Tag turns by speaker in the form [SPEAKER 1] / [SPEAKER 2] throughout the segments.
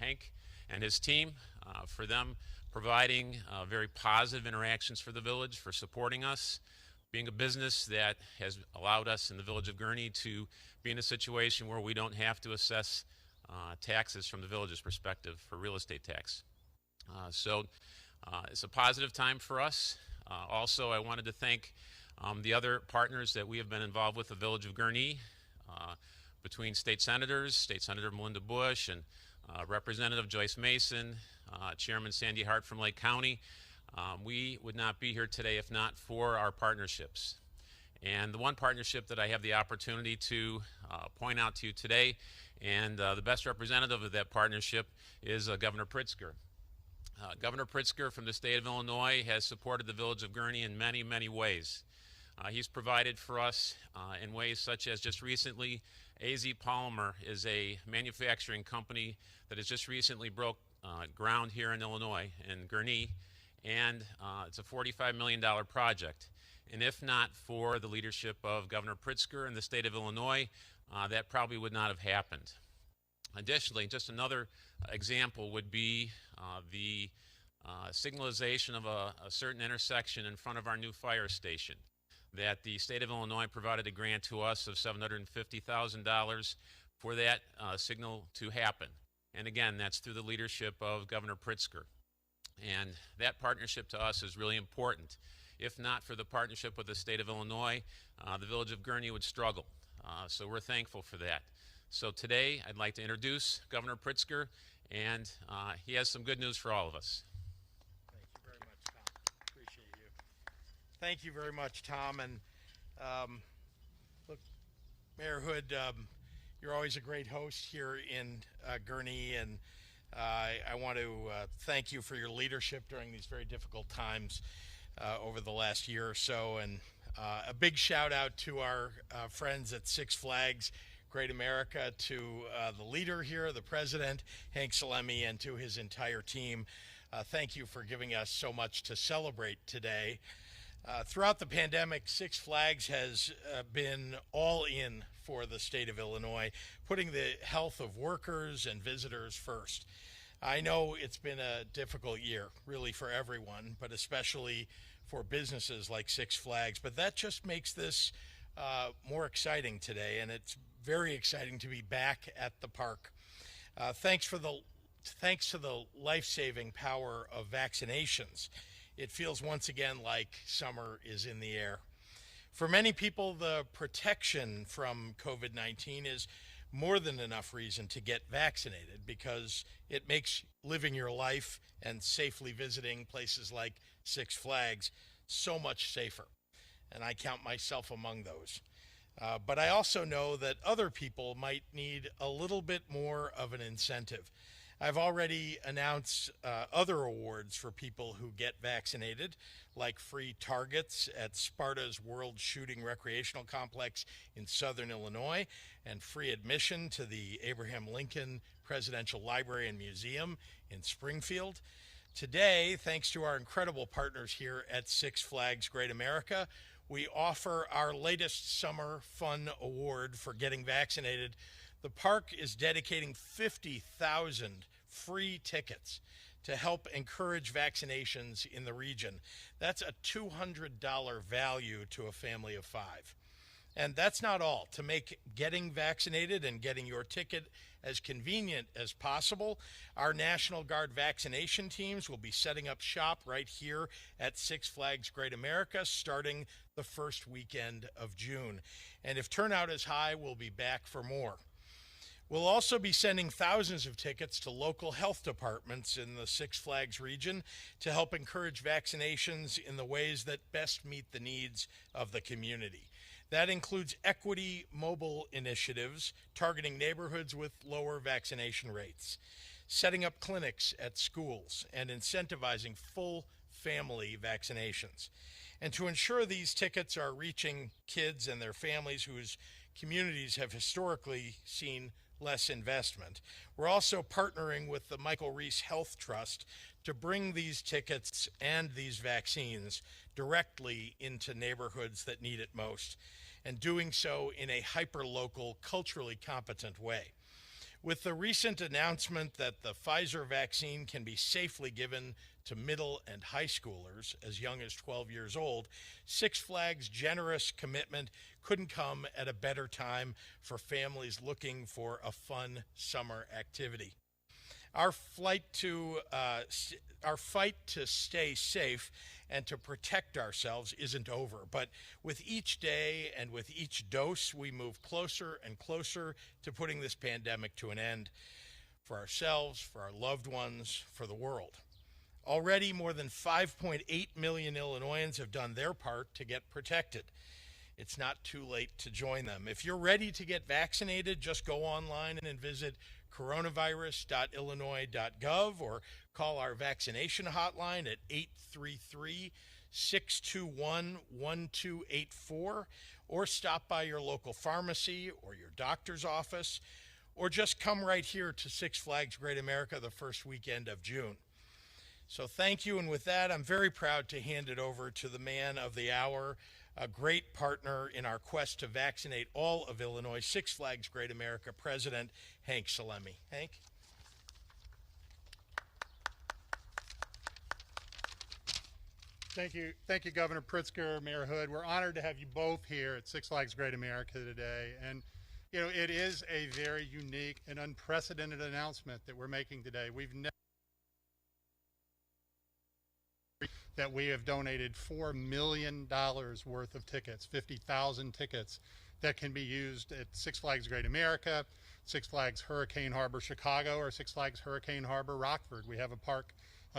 [SPEAKER 1] Hank and his team for them providing very positive interactions for the village, for supporting us, being a business that has allowed us in the village of Gurnee to be in a situation where we don't have to assess taxes from the village's perspective for real estate tax. So it's a positive time for us. Also, I wanted to thank the other partners that we have been involved with the village of Gurnee, between state senators, State Senator Melinda Bush and Representative Joyce Mason, Chairman Sandy Hart from Lake County. We would not be here today if not for our partnerships. And the one partnership that I have the opportunity to point out to you today, and the best representative of that partnership is Governor Pritzker. Governor Pritzker from the state of Illinois has supported the village of Gurnee in many, many ways. He's provided for us in ways such as just recently, AZ Polymer is a manufacturing company that has just recently broke ground here in Illinois, in Gurnee, and it's a $45 million project. And if not for the leadership of Governor Pritzker in the state of Illinois, that probably would not have happened. Additionally, just another example would be the signalization of a certain intersection in front of our new fire station, that the state of Illinois provided a grant to us of $750,000 for that signal to happen. And again, that's through the leadership of Governor Pritzker. And that partnership to us is really important. If not for the partnership with the state of Illinois, the village of Gurnee would struggle. So we're thankful for that. So today, I'd like to introduce Governor Pritzker, and he has some good news for all of us.
[SPEAKER 2] Thank you very much, Tom. Appreciate you. Thank you very much, Tom. And look, Mayor Hood, you're always a great host here in Gurnee, and I want to thank you for your leadership during these very difficult times over the last year or so. And a big shout out to our friends at Six Flags Great America, to the leader here, the president, Hank Salemi, and to his entire team. Thank you for giving us so much to celebrate today. Throughout the pandemic, Six Flags has been all in for the state of Illinois, putting the health of workers and visitors first. I know it's been a difficult year, really, for everyone, but especially for businesses like Six Flags. But that just makes this more exciting today, and it's very exciting to be back at the park. Thanks to the life-saving power of vaccinations, it feels once again like summer is in the air. For many people, the protection from COVID-19 is more than enough reason to get vaccinated, because it makes living your life and safely visiting places like Six Flags so much safer. And I count myself among those. But I also know that other people might need a little bit more of an incentive. I've already announced other awards for people who get vaccinated, like free targets at Sparta's World Shooting Recreational Complex in Southern Illinois, and free admission to the Abraham Lincoln Presidential Library and Museum in Springfield. Today, thanks to our incredible partners here at Six Flags Great America, we offer our latest Summer Fun Award for getting vaccinated. The park is dedicating 50,000 free tickets to help encourage vaccinations in the region. That's a $200 value to a family of 5. And that's not all. To make getting vaccinated and getting your ticket as convenient as possible, our National Guard vaccination teams will be setting up shop right here at Six Flags Great America starting the first weekend of June. And if turnout is high, we'll be back for more. We'll also be sending thousands of tickets to local health departments in the Six Flags region to help encourage vaccinations in the ways that best meet the needs of the community. That includes equity mobile initiatives targeting neighborhoods with lower vaccination rates, setting up clinics at schools, and incentivizing full family vaccinations. And to ensure these tickets are reaching kids and their families whose communities have historically seen less investment, we're also partnering with the Michael Reese Health Trust to bring these tickets and these vaccines directly into neighborhoods that need it most, and doing so in a hyper-local, culturally competent way. With the recent announcement that the Pfizer vaccine can be safely given to middle and high schoolers as young as 12 years old, Six Flags' generous commitment couldn't come at a better time for families looking for a fun summer activity. Our fight to stay safe and to protect ourselves isn't over, but with each day and with each dose, we move closer and closer to putting this pandemic to an end for ourselves, for our loved ones, for the world. Already, more than 5.8 million Illinoisans have done their part to get protected. It's not too late to join them. If you're ready to get vaccinated, just go online and visit coronavirus.illinois.gov or call our vaccination hotline at 833-621-1284, or stop by your local pharmacy or your doctor's office, or just come right here to Six Flags Great America the first weekend of June. So thank you, and with that, I'm very proud to hand it over to the man of the hour, a great partner in our quest to vaccinate all of Illinois, Six Flags Great America President Hank Salemi. Hank?
[SPEAKER 3] Thank you, Governor Pritzker, Mayor Hood. We're honored to have you both here at Six Flags Great America today. And, you know, it is a very unique and unprecedented announcement that we're making today. We've never that we have donated $4 million worth of tickets, 50,000 tickets that can be used at Six Flags Great America, Six Flags Hurricane Harbor Chicago, or Six Flags Hurricane Harbor Rockford. We have a park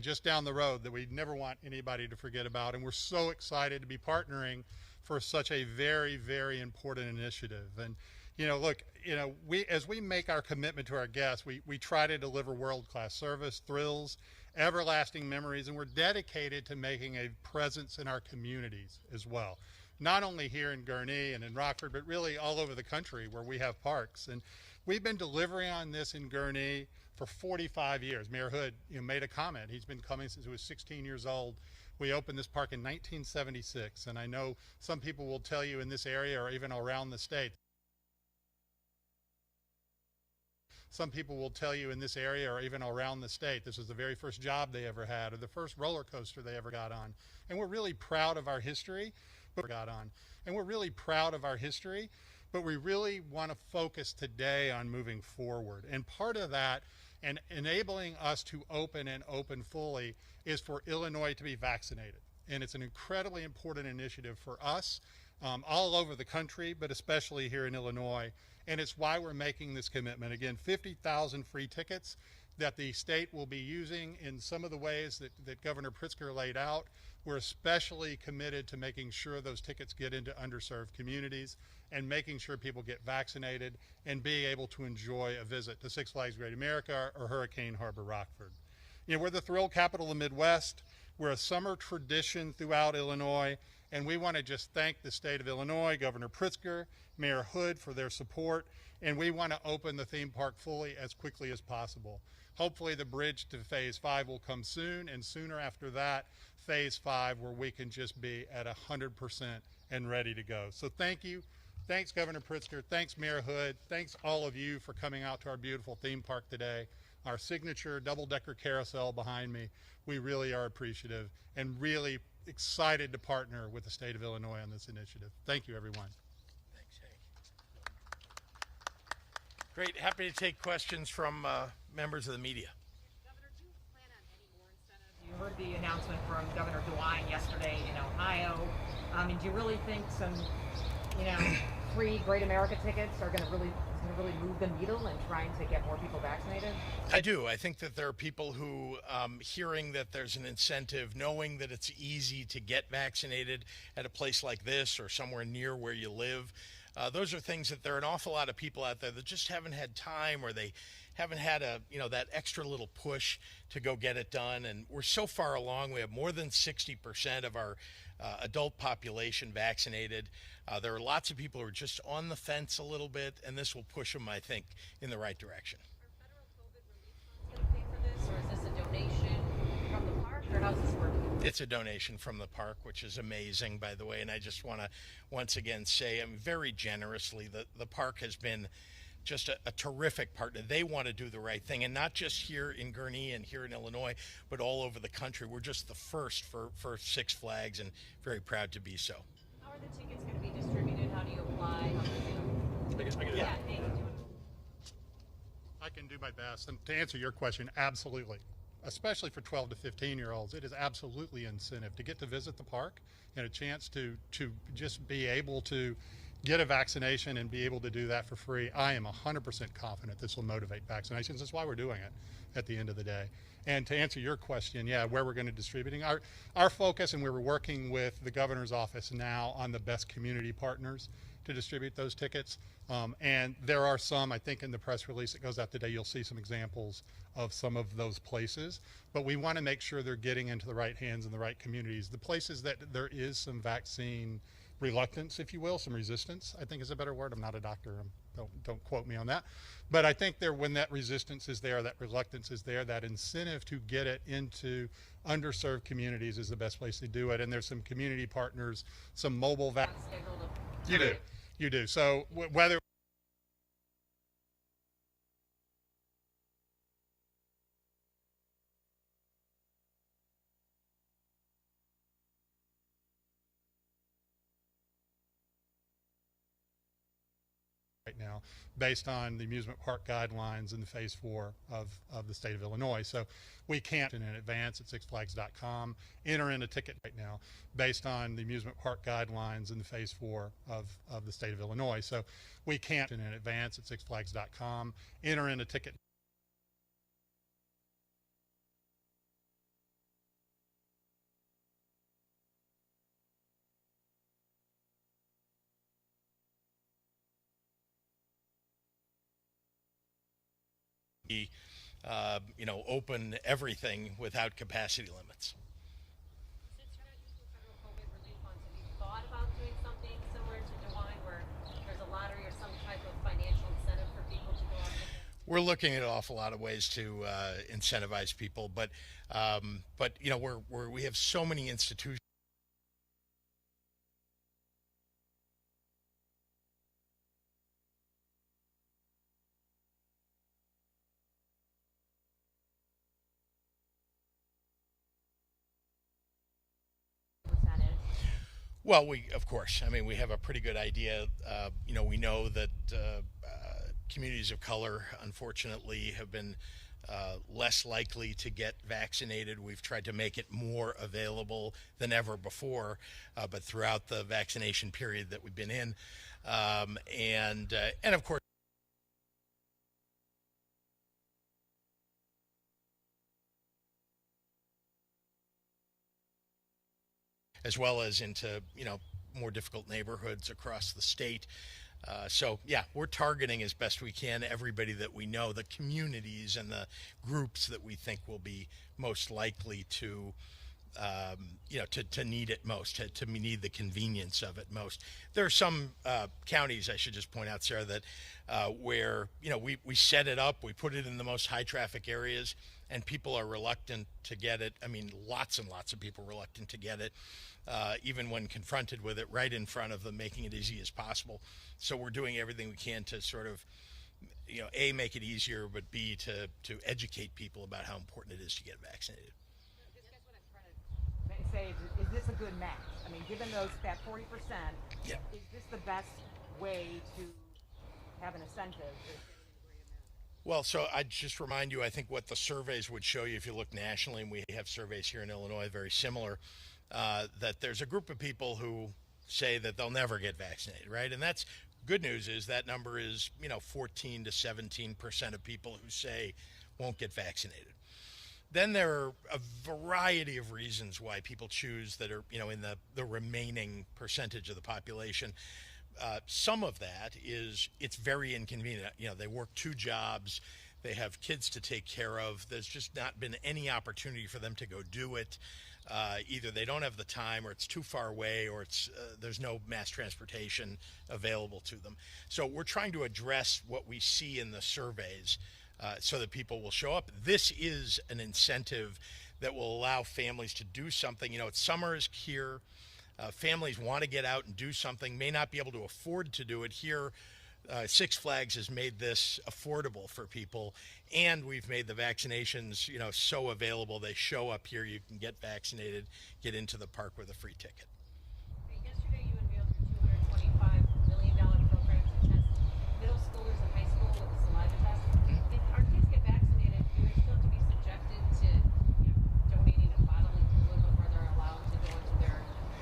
[SPEAKER 3] just down the road that we never want anybody to forget about, and we're so excited to be partnering for such a very, very important initiative. And you know, look, you know, as we make our commitment to our guests, we try to deliver world-class service, thrills, everlasting memories, and we're dedicated to making a presence in our communities as well. Not only here in Gurnee and in Rockford, but really all over the country where we have parks. And we've been delivering on this in Gurnee for 45 years. Mayor Hood, you know, made a comment. He's been coming since he was 16 years old. We opened this park in 1976, and I know some people will tell you in this area or even around the state, this was the very first job they ever had, or the first roller coaster they ever got on. And we're really proud of our history, but we really want to focus today on moving forward. And part of that, and enabling us to open and open fully, is for Illinois to be vaccinated. And it's an incredibly important initiative for us all over the country, but especially here in Illinois. And it's why we're making this commitment. Again, 50,000 free tickets that the state will be using in some of the ways that Governor Pritzker laid out. We're especially committed to making sure those tickets get into underserved communities and making sure people get vaccinated and be able to enjoy a visit to Six Flags Great America or Hurricane Harbor Rockford. You know, we're the thrill capital of the Midwest. We're a summer tradition throughout Illinois, and we want to just thank the state of Illinois, Governor Pritzker, Mayor Hood for their support, and we want to open the theme park fully as quickly as possible. Hopefully the bridge to Phase 5 will come soon, and sooner after that, Phase 5, where we can just be at 100% and ready to go. So thank you. Thanks, Governor Pritzker. Thanks, Mayor Hood. Thanks all of you for coming out to our beautiful theme park today. Our signature double-decker carousel behind me. We really are appreciative and really excited to partner with the state of Illinois on this initiative. Thank you, everyone.
[SPEAKER 2] Thanks, Hank. Great. Happy to take questions from members of the media.
[SPEAKER 4] Governor, do you plan on any more incentives? You heard the announcement from Governor DeWine yesterday in Ohio. And do you really think some, free Great America tickets are going to really move the needle in trying to get more people vaccinated?
[SPEAKER 2] I do. I think that there are people who, hearing that there's an incentive, knowing that it's easy to get vaccinated at a place like this or somewhere near where you live, those are things that there are an awful lot of people out there that just haven't had time, or they haven't had that extra little push to go get it done. And we're so far along. We have more than 60% of our adult population vaccinated. There are lots of people who are just on the fence a little bit, and this will push them, I think, in the right direction.
[SPEAKER 4] Are federal COVID relief funds going to pay for this, or is this a donation from the park, or how's this working?
[SPEAKER 2] It's a donation from the park, which is amazing, by the way. And I just want to once again say, very generously, the park has been just a terrific partner. They want to do the right thing, and not just here in Gurnee and here in Illinois, but all over the country. We're just the first for Six Flags, and very proud to be so.
[SPEAKER 5] How are the tickets going to be distributed? How do you apply? How does it... Yeah, thank you.
[SPEAKER 3] I can do my best. And to answer your question, absolutely. Especially for 12 to 15-year-olds, it is absolutely incentive to get to visit the park and a chance to just be able to get a vaccination and be able to do that for free. I am 100% confident this will motivate vaccinations. That's why we're doing it at the end of the day. And to answer your question, yeah, where we're going to distributing, our focus, and we were working with the governor's office now on the best community partners to distribute those tickets. And there are some, I think in the press release that goes out today, you'll see some examples of some of those places. But we want to make sure they're getting into the right hands in the right communities. The places that there is some vaccine reluctance, if you will, some resistance, I think is a better word. I'm not a doctor, don't quote me on that. But I think when that resistance is there, that reluctance is there, that incentive to get it into underserved communities is the best place to do it. And there's some community partners, some mobile You do. So whether right now, based on the amusement park guidelines in the phase 4 of the state of Illinois. So we can't in advance at sixflags.com enter in a ticket right now based on the amusement park guidelines in the phase 4 of the state of Illinois. So we can't in advance at sixflags.com enter in a ticket.
[SPEAKER 2] Open everything without capacity limits.
[SPEAKER 5] Since you're not using federal COVID relief funds, have you thought about doing something similar to DeWine where there's a lottery or some type of financial incentive for people to go out and get it?
[SPEAKER 2] We're looking at an awful lot of ways to incentivize people, but we have so many institutions. Well, of course, we have a pretty good idea. We know that communities of color, unfortunately, have been less likely to get vaccinated. We've tried to make it more available than ever before, but throughout the vaccination period that we've been in, and of course, as well as into more difficult neighborhoods across the state. So yeah, we're targeting as best we can everybody that we know, the communities and the groups that we think will be most likely to need it most, to need the convenience of it most. There are some counties, I should just point out, Sarah, that where we set it up, we put it in the most high traffic areas, and people are reluctant to get it. Lots and lots of people reluctant to get it, even when confronted with it right in front of them, making it easy as possible. So we're doing everything we can to sort of, A, make it easier, but B, to educate people about how important it is to get vaccinated.
[SPEAKER 4] Just guess what I'm trying to say. Is this a good match? Given that 40%,
[SPEAKER 2] yeah.
[SPEAKER 4] Is this the best way to have an incentive?
[SPEAKER 2] Well, so I'd just remind you, I think what the surveys would show you, if you look nationally, and we have surveys here in Illinois very similar, that there's a group of people who say that they'll never get vaccinated, right? And that's good news is that number is, 14 to 17% of people who say won't get vaccinated. Then there are a variety of reasons why people choose that are, in the remaining percentage of the population. Some of that is it's very inconvenient. They work 2 jobs, they have kids to take care of. There's just not been any opportunity for them to go do it. Either they don't have the time, or it's too far away, or there's no mass transportation available to them. So we're trying to address what we see in the surveys so that people will show up. This is an incentive that will allow families to do something. It's summer is here. Families want to get out and do something, may not be able to afford to do it here. Six Flags has made this affordable for people, and we've made the vaccinations, so available. They show up here. You can get vaccinated, get into the park with a free ticket.
[SPEAKER 5] Okay, yesterday you unveiled your $225 million program to test middle schoolers and high school with the saliva test. If our kids get vaccinated, do they still have to be subjected to donating a bodily fluid before they're allowed to go into their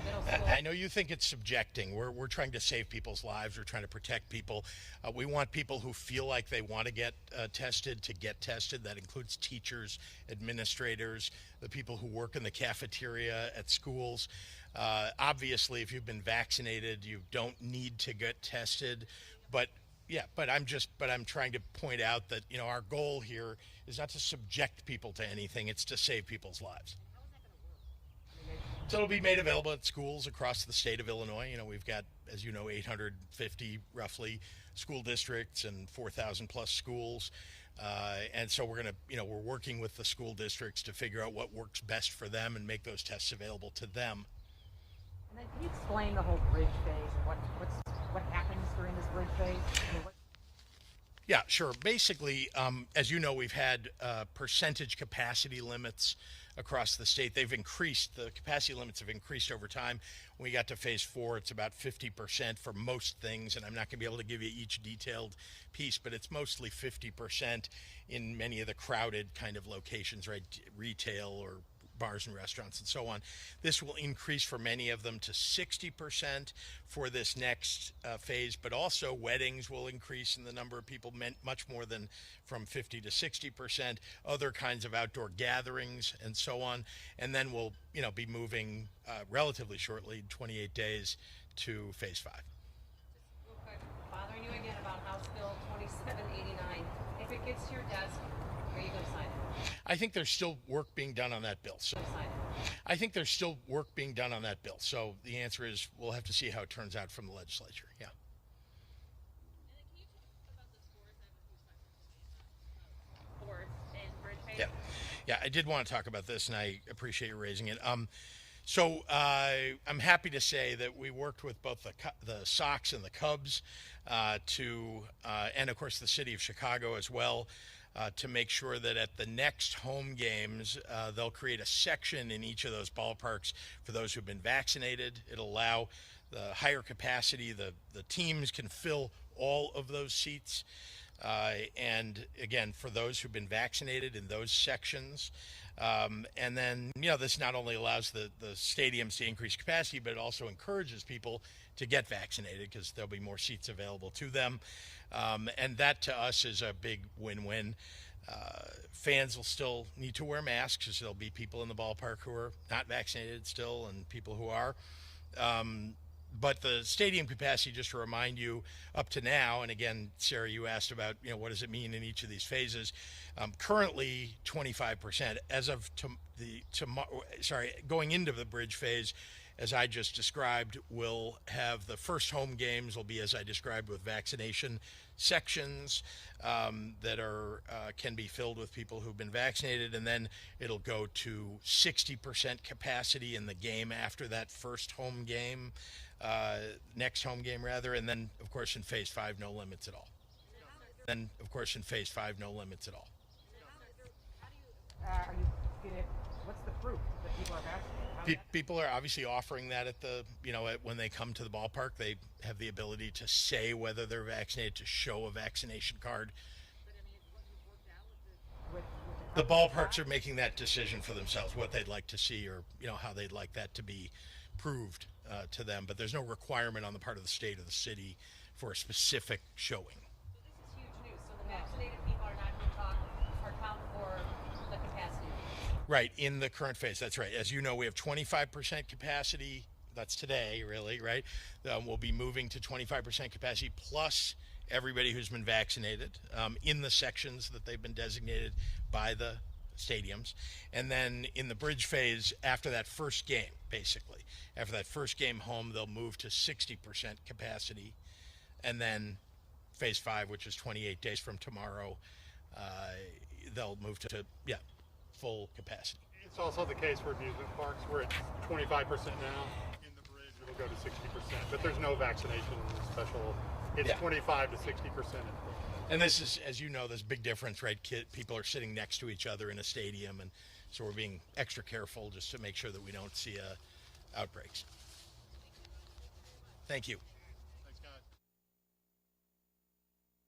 [SPEAKER 5] middle school?
[SPEAKER 2] I know you think it's subjecting. We're trying to save people's lives. We're trying to protect people. We want people who feel like they want to get tested to get tested. That includes teachers, administrators, the people who work in the cafeteria at schools. Obviously, if you've been vaccinated, you don't need to get tested. But I'm trying to point out that our goal here is not to subject people to anything. It's to save people's lives. So it'll be made available at schools across the state of Illinois. We've got, as you know, 850 roughly school districts and 4,000 plus schools. And so we're working with the school districts to figure out what works best for them and make those tests available to them.
[SPEAKER 4] And then can you explain the whole bridge phase and what happens during this bridge phase?
[SPEAKER 2] Yeah, sure. Basically, as you know, we've had percentage capacity limits across the state. They've increased. The capacity limits have increased over time. When we got to phase 4, it's about 50% for most things, and I'm not going to be able to give you each detailed piece, but it's mostly 50% in many of the crowded kind of locations, right? Retail or bars and restaurants and so on. This will increase for many of them to 60% for this next phase, but also weddings will increase in the number of people, much more than from 50 to 60%, other kinds of outdoor gatherings and so on. And then we'll be moving relatively shortly, 28 days, to phase 5.
[SPEAKER 5] Just real quick, bothering you again about House Bill 2789. If it gets to your desk, are you going to sign it?
[SPEAKER 2] I think there's still work being done on that bill. So the answer is we'll have to see how it turns out from the legislature. Yeah.
[SPEAKER 5] And then can you talk about the scores? I have a few questions boards and bridge phase.
[SPEAKER 2] Yeah, I did want to talk about this, and I appreciate you raising it. So I'm happy to say that we worked with both the Sox and the Cubs and of course the city of Chicago as well, to make sure that at the next home games, they'll create a section in each of those ballparks for those who've been vaccinated. It'll allow the higher capacity. The teams can fill all of those seats. And again, for those who've been vaccinated in those sections. And then, this not only allows the stadiums to increase capacity, but it also encourages people to get vaccinated because there'll be more seats available to them. And that to us is a big win-win. Fans will still need to wear masks because there'll be people in the ballpark who are not vaccinated still and people who are. But the stadium capacity, just to remind you, up to now, and again, Sarah, you asked about, what does it mean in each of these phases? Currently, 25%. As of going into the bridge phase, as I just described, we'll have the first home games will be as I described with vaccination sections that can be filled with people who've been vaccinated, and then it'll go to 60% capacity in the game after that first home game, next home game rather, and then of course in phase 5 no limits at all.
[SPEAKER 4] What's the proof that people are vaccinated?
[SPEAKER 2] People are obviously offering that at when they come to the ballpark. They have the ability to say whether they're vaccinated, to show a vaccination card.
[SPEAKER 5] But I mean, what you've worked out with
[SPEAKER 2] The ballparks are making that decision for themselves, what they'd like to see, or how they'd like that to be proved to them. But there's no requirement on the part of the state or the city for a specific showing.
[SPEAKER 5] So this is huge news. So the vaccinated people are not going to count for the capacity.
[SPEAKER 2] Right, in the current phase, that's right. As you know, we have 25% capacity. That's today, really, right? We'll be moving to 25% capacity plus everybody who's been vaccinated in the sections that they've been designated by the stadiums. And then in the bridge phase, after that first game, basically, after that first game home, they'll move to 60% capacity. And then phase 5, which is 28 days from tomorrow, they'll move to full capacity.
[SPEAKER 3] It's also the case for amusement parks where it's 25% now. In the bridge, it'll go to 60%, but there's no vaccination special it's
[SPEAKER 2] Yeah.
[SPEAKER 3] 25 to 60%.
[SPEAKER 2] And this is, as you know, there's a big difference, right? People are sitting next to each other in a stadium, and so we're being extra careful just to make sure that we don't see outbreaks. Thank you.